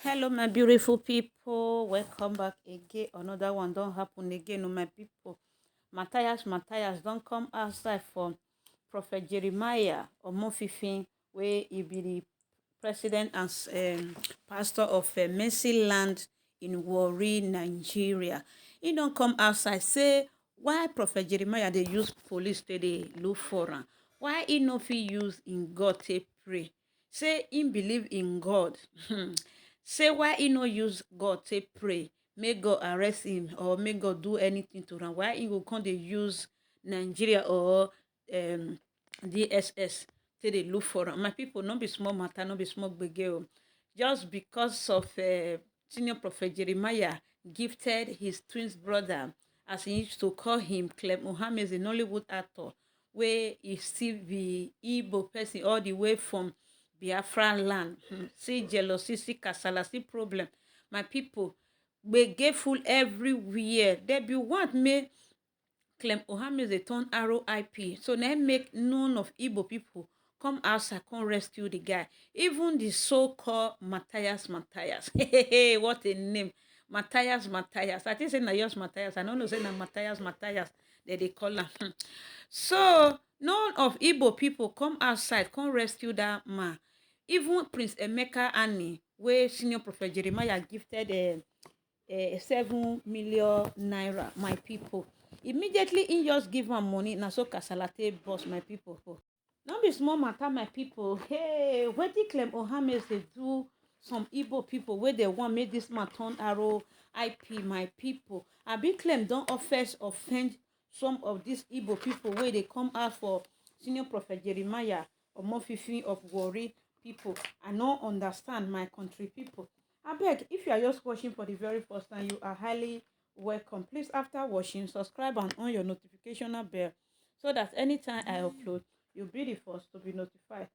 Hello, my beautiful people. Welcome back again. Another one don't happen again, my people. Matthias, don't come outside for Prophet Jeremiah or Mofifin, where he be the president and pastor of Mercy Land in Warri, Nigeria. He don't come outside say why Prophet Jeremiah they use police to they look for him. Why he no fit use in God to pray? Say him believe in God. Say why he no use God to pray? May God arrest him or may God do anything to him. Why he go come they use Nigeria or DSS till they look for am? My people, no be small matter, no be small gbege. Just because of senior prophet Jeremiah gifted his twin brother, as he used to call him, Clem Mohammed, the Nollywood actor, where he still be Igbo person all the way from Biafra land. See jealousy, see kasala, see problem. My people, gbege full everywhere. There be what me Clem Ohamis they turn RIP. So now make none of Igbo people come outside, come rescue the guy. Even the so-called Matthias. Hey, what a name. Matthias. I think say na yours Matthias. I don't know say na Matthias that they call him. So none of Igbo people come outside, come rescue that man. Even Prince Emeka Annie, where senior prophet Jeremiah gifted 7 million naira, my people. Immediately he just give am money. Na so kasalate boss, my people. No be small matter, my people. Hey, wetin Clem Ohames dey do some Igbo people where they want make this man turn arrow IP, my people. Abi Clem don offend some of these Igbo people where they come out for senior prophet Jeremiah or Mofifi of Warri people. I no understand, my country people. Abeg, if you are just watching for the very first time, you are highly welcome. Please, after watching, subscribe and on your notification bell so that anytime I upload, you'll be the first to be notified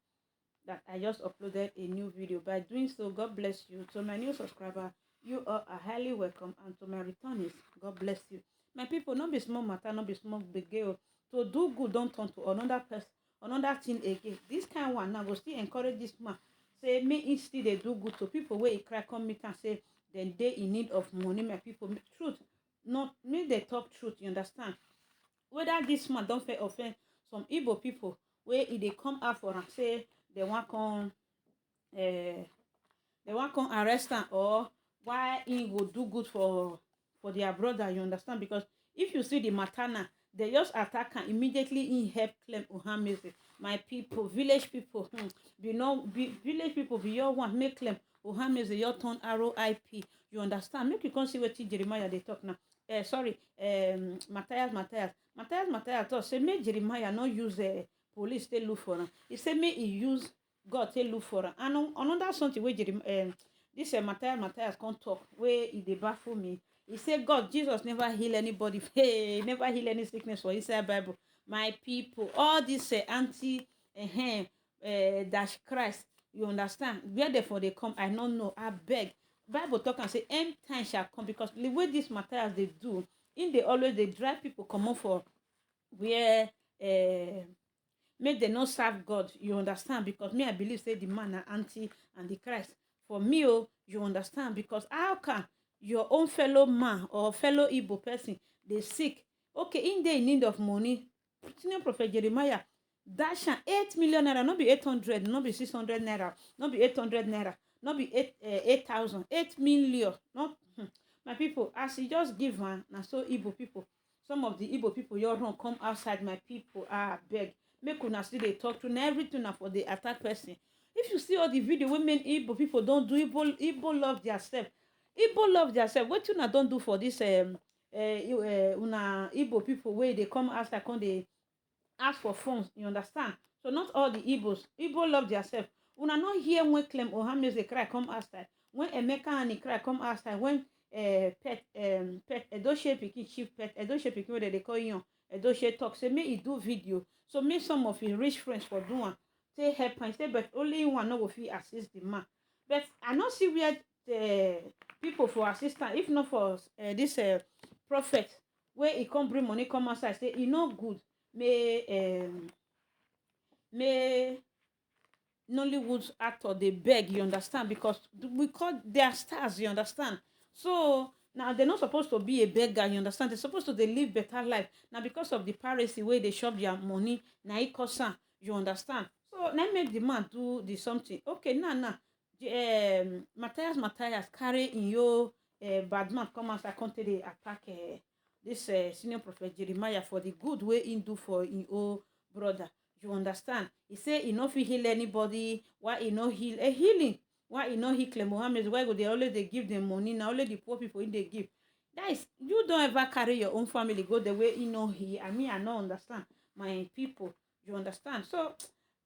that I just uploaded a new video. By doing so, God bless you. To my new subscriber, you are highly welcome. And to my returnees, God bless you. My people, not be small matter, not be small big girl. To do good, don't turn to another person, another thing again. This kind of one now will still encourage this man. Say, me instead they do good to people where he cry come meet and say, then they in need of money, my people. Truth, not me they talk truth, you understand? Whether this man don't fair offend some Igbo people where if they come out for and say they want come arrest am, or why he go do good for their brother, you understand? Because if you see the matana, they just attack am immediately. He help Clem Ohameze. My people, village people, village people be your one make Clem Ohameze your turn RIP, you understand? Make you come see wetin Jeremiah they talk now. Sorry, Matthias talk say make Jeremiah not use police take look for him. He say make he use God take look for him. And another something wey this Matthias can't talk where he dey baffle me. He say God, Jesus never heal anybody. Hey, never heal any sickness for inside Bible. My people, all this anti dash Christ, you understand? Where therefore they come, I don't know. I beg. Bible talk and say end time shall come, because the way this Matthias they do, in they always they drive people come up for where make them not serve God, you understand? Because me I believe say the man are anti and the Christ. For me, oh, you understand? Because how can your own fellow man or fellow Igbo person they sick? Okay, in they in need of money. Senior prophet Jeremiah dash 8 million naira, not be 800, not be 600 naira, not be 800 naira, not be 8,000, 8 million. Not my people, as he just give man, now so Igbo people, some of the Igbo people, you run come outside, my people. Beg, make una still they talk to everything na for the attack person. If you see all the video women Igbo people don't do, Igbo love themselves. Igbo love themselves. What una don't do for this una Igbo people where they come outside, come they ask for funds, you understand? So not all the Igbo love themselves. Una not hear when Clem Ohameze cry come outside, when Emeka and he cry come outside, when pet Edochie pikin chief pet Edochie pikin wey they call you Edochie talk say make he do video, so make some of his rich friends for do one, say help am. Say but only one no go fit assist the man. But I not see where the people for assistance, if not for this prophet where he come bring money come outside say he no good, may Nollywood actor they beg, you understand, because we call their stars, you understand. So now they're not supposed to be a beggar, you understand. They're supposed to they live better life. Now because of the piracy way they shop their money, now it costs, you understand. So now make the man do the something. Okay, now Matthias carry in your bad man come as I continue to attack this senior prophet Jeremiah for the good way in do for in old brother. You understand? He say he no fit heal anybody. Why he no heal? A healing. Why he no heal Clem Mohammed? Why go they always they give them money? Now only the poor people in they give. That is, you don't ever carry your own family go the way you know he. I mean, I don't understand my people. You understand? So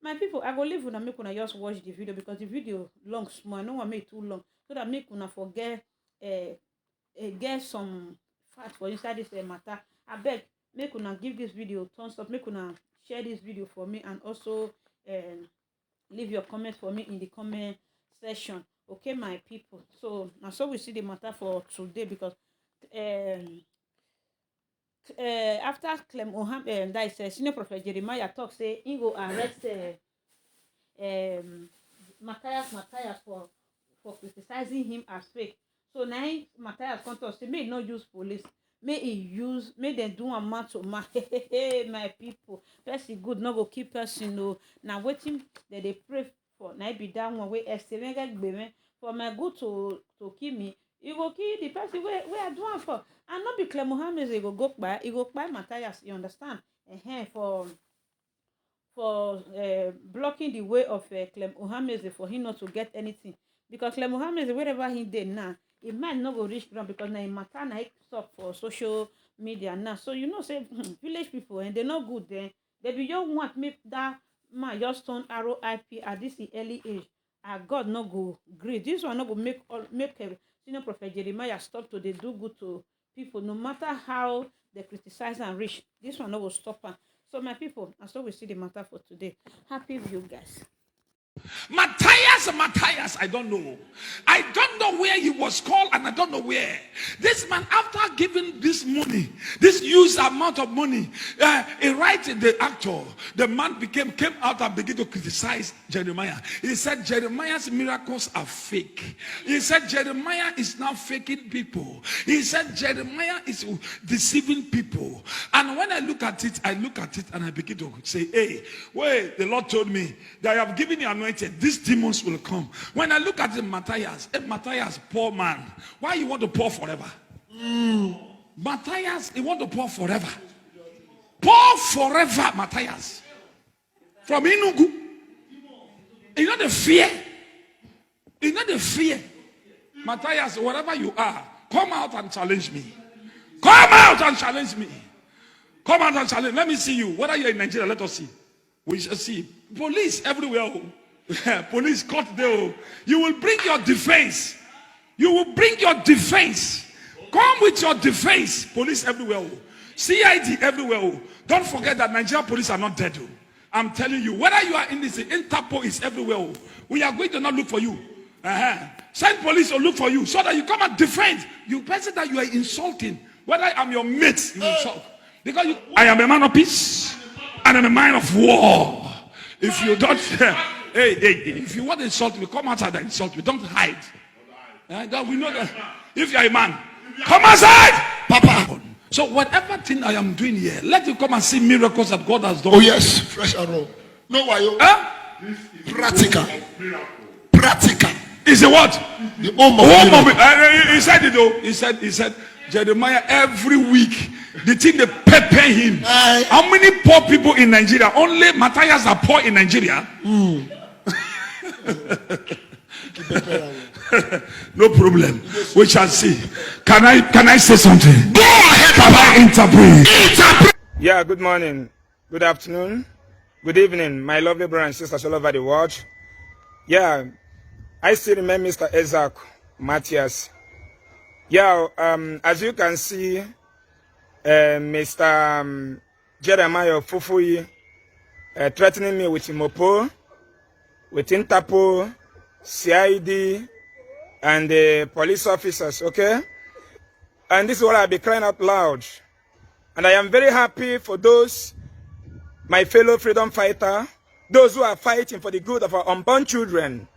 my people, I go leave una make una just watch the video because the video long small. I don't want make it too long so that make una forget get some facts for inside this matter. I beg make una give this video thumbs up. Make una share this video for me and also leave your comments for me in the comment section. Okay, my people. So now so we see the matter for today because after Clem Mohammed, that is senior prophet Jeremiah talk say he go arrest Matthias for criticizing him as fake. So now Matthias come talk say may not use police, may them do a man to man. My people, person good no go keep person no. Now waiting that they pray for. Now be that one way for my good to kill me. You go kill the person where I do for. And not be Clem Mohammed he go by Matthias, you understand? For blocking the way of Clem Mohammed for him not to get anything. Because Clem Mohammed wherever he did now, it might not go reach ground because now matter now stop for social media now. So you know say village people and they're not good then. They be just want make that man just turn RIP at this early age. God no go agree. This one no go make senior prophet Jeremiah stop to they do good to people no matter how they criticize and reach. This one no go stop her. So my people, and so we see the matter for today. Happy view, guys. Matthias, I don't know. I don't know where he was called and I don't know where. This man, after giving this money, this huge amount of money, he writes the actor, the man came out and began to criticize Jeremiah. He said Jeremiah's miracles are fake. He said Jeremiah is now faking people. He said Jeremiah is deceiving people. And when I look at it and I begin to say, hey, wait, the Lord told me that I have given you anointed. These demons will come. When I look at the Matthias, poor man, why you want to pour forever? Matthias, he want to pour forever. Pour forever, Matthias. From Inugu. You know the fear. You know the fear. Matthias, wherever you are, come out and challenge me. Come out and challenge me. Come out and challenge. Let me see you. Whether you're in Nigeria, let us see. We shall see. Police everywhere. Police court there. You will bring your defense. You will bring your defense. Come with your defense. Police everywhere. CID everywhere. Don't forget that Nigerian police are not dead. I'm telling you, whether you are in this, Interpol is everywhere. We are going to not look for you. Send police to look for you so that you come and defend. You person that you are insulting. Whether I'm your mate, you insult. Because I am a man of peace and I'm a man of war. If you don't, if you want to insult me, come outside and insult me. Don't hide. We know that. If you are a man, come outside, Papa. So whatever thing I am doing here, let you come and see miracles that God has done. Oh yes, fresh and raw. No why you? Practical. Practical. Is it what? The home of he said it though. He said Jeremiah every week. The thing they pepper him. How many poor people in Nigeria? Only Matthias are poor in Nigeria. No problem. We shall see. Can I say something? Go ahead. Can I interpret? Yeah, good morning, good afternoon, good evening, my lovely brothers and sisters all over the world. Yeah, I still remember Mr. Isaac Matthias. Yeah, as you can see, Mr. Jeremiah Fufuyi threatening me with Mopo, with Interpol, CID, and the police officers, okay? And this is what I'll be crying out loud. And I am very happy for those, my fellow freedom fighter, those who are fighting for the good of our unborn children,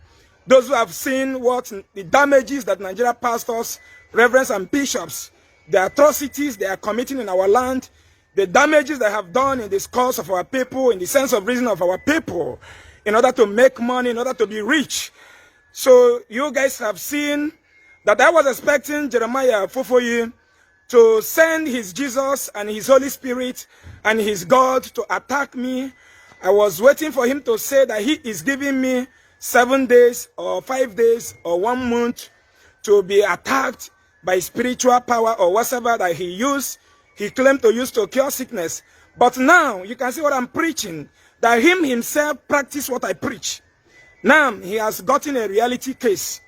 those who have seen what the damages that Nigeria pastors, reverends, and bishops, the atrocities they are committing in our land, the damages they have done in the cause of our people, in the sense of reason of our people, in order to make money, in order to be rich. So you guys have seen that I was expecting Jeremiah Fofoyi to send his Jesus and his Holy Spirit and his God to attack me. I was waiting for him to say that he is giving me 7 days or 5 days or 1 month to be attacked by spiritual power or whatever that he claimed to use to cure sickness. But now you can see what I'm preaching, that him himself practiced what I preach. Now he has gotten a reality case.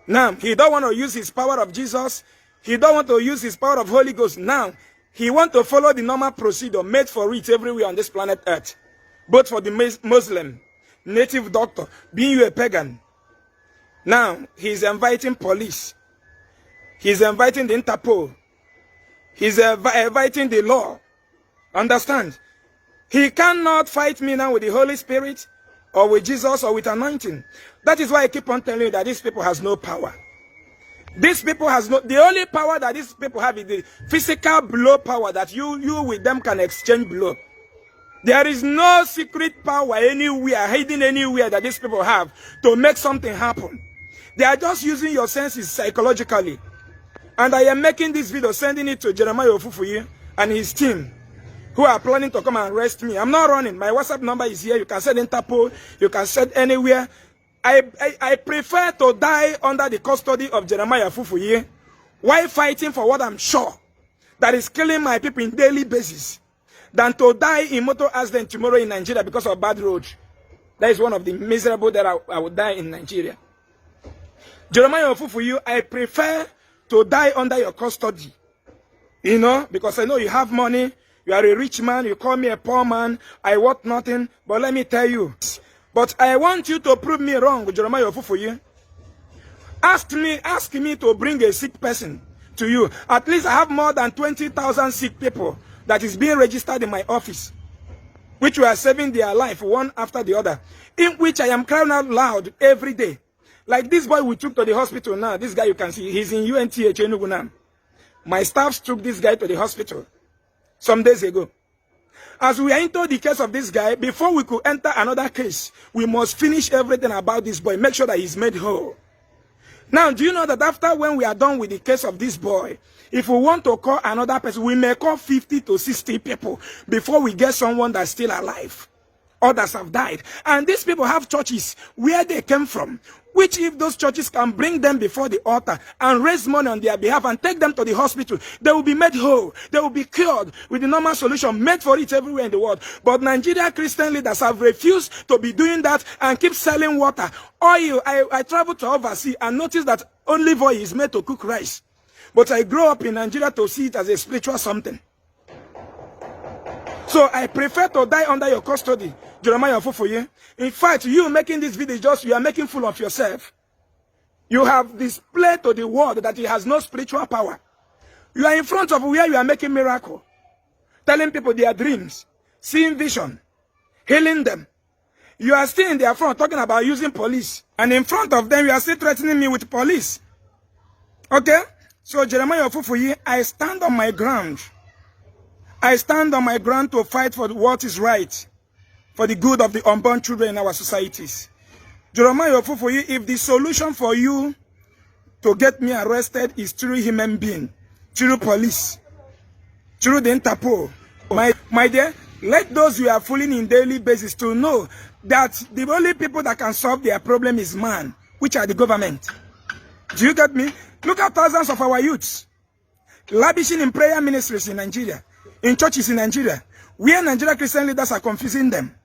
Now he don't want to use his power of Jesus. He don't want to use his power of Holy Ghost. Now he want to follow the normal procedure made for it everywhere on this planet Earth. Both for the Muslim, native doctor, being you a pagan. Now he's inviting police. He's inviting the Interpol. He's inviting the law. Understand? He cannot fight me now with the Holy Spirit or with Jesus or with anointing. That is why I keep on telling you that these people has no power. These people has no, the only power that these people have is the physical blow power that you with them can exchange blow. There is no secret power anywhere, hidden anywhere that these people have to make something happen. They are just using your senses psychologically. And I am making this video, sending it to Jeremiah Ofufuyi and his team, who are planning to come and arrest me. I'm not running. My WhatsApp number is here. You can send Interpol. You can send anywhere. I prefer to die under the custody of Jeremiah Ofufuyi while fighting for what I'm sure that is killing my people in daily basis than to die in motor accident tomorrow in Nigeria because of bad road. That is one of the miserable that I would die in Nigeria. Jeremiah Ofufuyi, I prefer to die under your custody. You know, because I know you have money, you are a rich man, you call me a poor man, I want nothing, but let me tell you. But I want you to prove me wrong, Jeremiah Ofufuyi. Ask me to bring a sick person to you. At least I have more than 20,000 sick people that is being registered in my office, which we are saving their life one after the other, in which I am crying out loud every day. Like this boy we took to the hospital now, this guy you can see, he's in UNTH Enugu now. My staff took this guy to the hospital some days ago. As we are into the case of this guy, before we could enter another case, we must finish everything about this boy, make sure that he's made whole. Now, do you know that after when we are done with the case of this boy, if we want to call another person, we may call 50 to 60 people before we get someone that's still alive. Others have died. And these people have churches where they came from, which if those churches can bring them before the altar and raise money on their behalf and take them to the hospital, they will be made whole. They will be cured with the normal solution made for it everywhere in the world. But Nigeria Christian leaders have refused to be doing that and keep selling water. Oil, I traveled to overseas and noticed that olive oil is made to cook rice. But I grew up in Nigeria to see it as a spiritual something. So I prefer to die under your custody, Jeremiah Ofufuyi. In fact, you making this video, you are making fool of yourself. You have displayed to the world that it has no spiritual power. You are in front of where you are making miracle, telling people their dreams, seeing vision, healing them. You are still in their front talking about using police. And in front of them, you are still threatening me with police. Okay? So Jeremiah Ofufuyi, I stand on my ground. I stand on my ground to fight for what is right, for the good of the unborn children in our societies. Jeremiah Ofufuyi, if the solution for you to get me arrested is through human being, through police, through the Interpol, my dear, let those you are fooling in daily basis to know that the only people that can solve their problem is man, which are the government. Do you get me? Look at thousands of our youths lavishing in prayer ministries in Nigeria, in churches in Nigeria, where Nigeria Christian leaders are confusing them.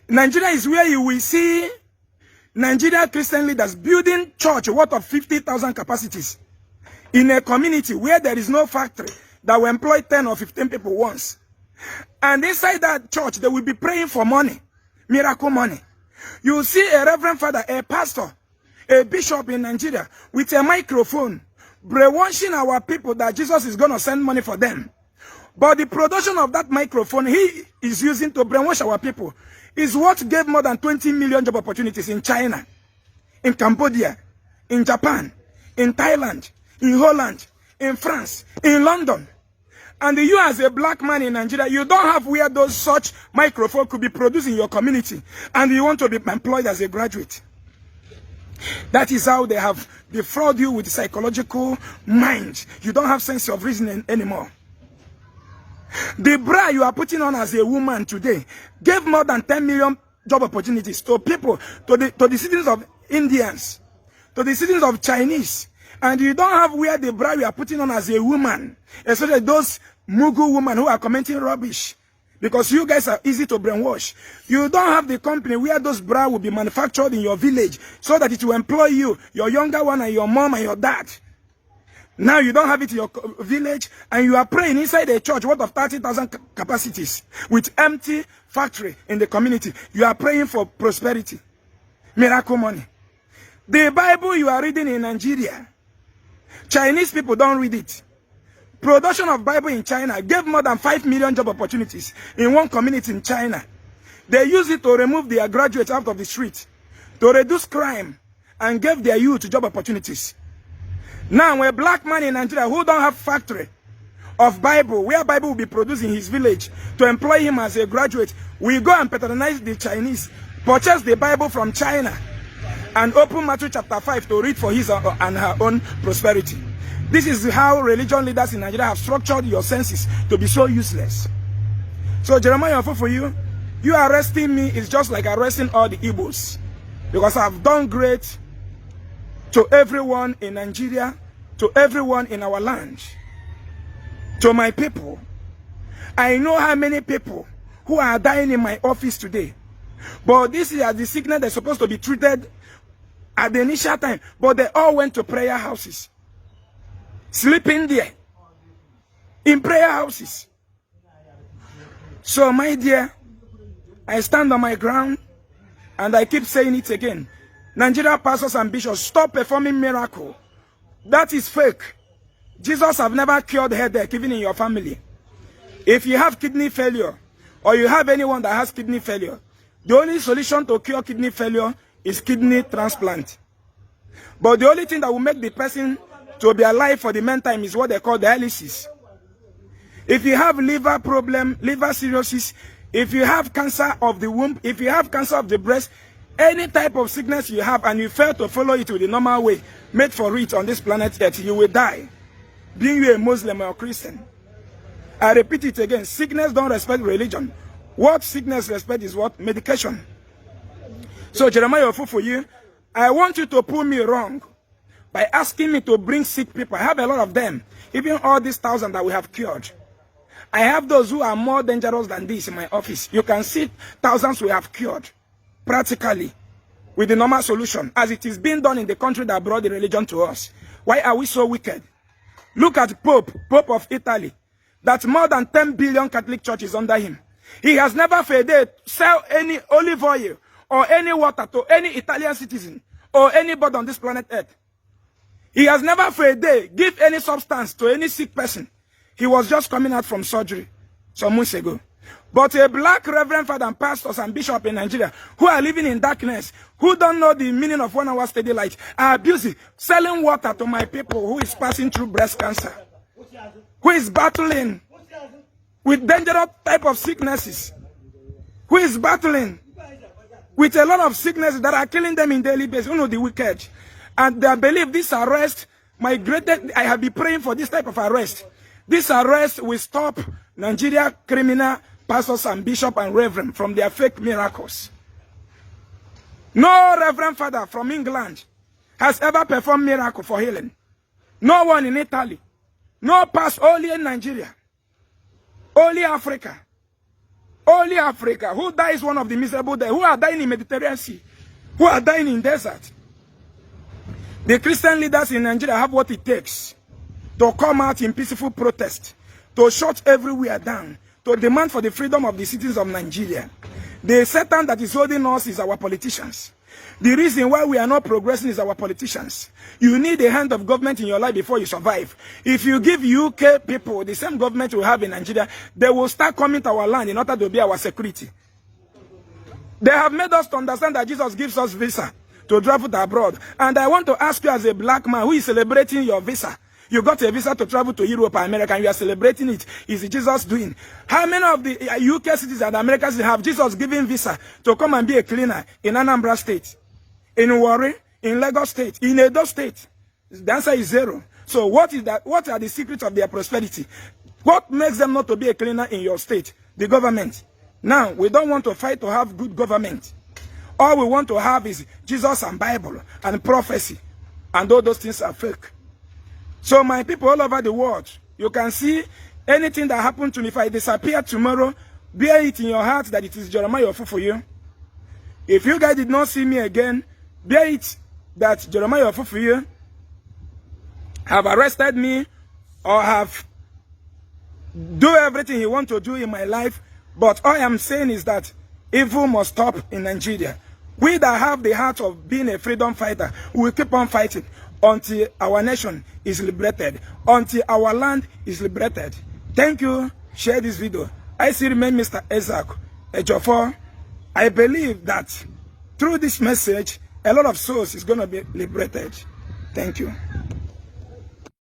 Nigeria is where you will see Nigeria Christian leaders building church worth of 50,000 capacities in a community where there is no factory that will employ 10 or 15 people once. And inside that church, they will be praying for money, miracle money. You will see a reverend father, a pastor, a bishop in Nigeria with a microphone, brainwashing our people that Jesus is going to send money for them. But the production of that microphone he is using to brainwash our people is what gave more than 20 million job opportunities in China, in Cambodia, in Japan, in Thailand, in Holland, in France, in London. And you as a black man in Nigeria, you don't have where those such microphones could be produced in your community. And you want to be employed as a graduate. That is how they have defrauded you with psychological mind. You don't have sense of reasoning anymore. The bra you are putting on as a woman today gave more than 10 million job opportunities to people, to the citizens of Indians, to the citizens of Chinese. And you don't have where the bra you are putting on as a woman, especially those Mugu women who are commenting rubbish, because you guys are easy to brainwash. You don't have the company where those bra will be manufactured in your village so that it will employ you, your younger one, and your mom and your dad. Now you don't have it in your village, and you are praying inside a church worth of 30,000 capacities with empty factory in the community. You are praying for prosperity, miracle money. The Bible you are reading in Nigeria, Chinese people don't read it. Production of Bible in China gave more than 5 million job opportunities in one community in China. They use it to remove their graduates out of the street, to reduce crime, and give their youth job opportunities. Now, a black man in Nigeria who don't have factory of Bible, where Bible will be produced in his village, to employ him as a graduate, we go and patronize the Chinese, purchase the Bible from China, and open Matthew chapter 5 to read for his and her own prosperity. This is how religion leaders in Nigeria have structured your senses to be so useless. So Jeremiah, for you arresting me is just like arresting all the Igbos, because I've done great to everyone in Nigeria, to everyone in our land, to my people. I know how many people who are dying in my office today. But this is the sickness they're supposed to be treated at the initial time. But they all went to prayer houses, sleeping there in prayer houses. So my dear, I stand on my ground and I keep saying it again. Nigeria pastors and bishops, stop performing miracle. That is fake. Jesus have never cured headache even in your family. If you have kidney failure, or you have anyone that has kidney failure, the only solution to cure kidney failure is kidney transplant. But the only thing that will make the person to be alive for the meantime is what they call dialysis. If you have liver problem, liver cirrhosis, if you have cancer of the womb, if you have cancer of the breast, any type of sickness you have and you fail to follow it with the normal way made for it on this planet Earth, you will die. Being you a Muslim or a Christian. I repeat it again, sickness don't respect religion. What sickness respect is what? Medication. So Jeremiah, for you, I want you to prove me wrong by asking me to bring sick people. I have a lot of them. Even all these 1,000 that we have cured. I have those who are more dangerous than this in my office. You can see thousands we have cured. Practically. With the normal solution. As it is being done in the country that brought the religion to us. Why are we so wicked? Look at Pope of Italy. That's more than 10 billion Catholic churches under him. He has never for a day sell any olive oil or any water to any Italian citizen or anybody on this planet Earth. He has never for a day give any substance to any sick person. He was just coming out from surgery some months ago. But a black reverend father and pastors and bishops in Nigeria who are living in darkness, who don't know the meaning of 1 hour steady light, are abusing, selling water to my people who is passing through breast cancer, who is battling with dangerous type of sicknesses, who is battling with a lot of sicknesses that are killing them in daily basis. You know, the wicked. And they believe this arrest, I have been praying for this type of arrest. This arrest will stop Nigeria criminal pastors and bishop and reverend from their fake miracles. No reverend father from England has ever performed miracle for healing. No one in Italy. No pastor, only in Nigeria. Only Africa. Only Africa. Who dies one of the miserable dead? Who are dying in Mediterranean Sea? Who are dying in desert? The Christian leaders in Nigeria have what it takes to come out in peaceful protest, to shut everywhere down, to demand for the freedom of the citizens of Nigeria. The Satan that is holding us is our politicians. The reason why we are not progressing is our politicians. You need a hand of government in your life before you survive. If you give UK people the same government we have in Nigeria, they will start coming to our land in order to be our security. They have made us to understand that Jesus gives us visa to travel abroad. And I want to ask you as a black man who is celebrating your visa. You got a visa to travel to Europe and America and you are celebrating it. Is it Jesus doing? How many of the UK citizens and Americans have Jesus giving visa to come and be a cleaner in Anambra State, in Warri, in Lagos State, in Edo State? The answer is zero. So what is that? What are the secrets of their prosperity? What makes them not to be a cleaner in your state? The government. Now, we don't want to fight to have good government. All we want to have is Jesus and Bible and prophecy. And all those things are fake. So my people all over the world, you can see anything that happened to me. If I disappear tomorrow, bear it in your heart that it is Jeremiah Ofufuyi. If you guys did not see me again, bear it that Jeremiah Ofufuyi have arrested me or have do everything he wants to do in my life. But all I am saying is that evil must stop in Nigeria. We that have the heart of being a freedom fighter, we will keep on fighting until our nation is liberated, until our land is liberated. Thank you. Share this video. I still remain Mr. Isaac Ejiofor. I believe that through this message, a lot of souls is going to be liberated. Thank you.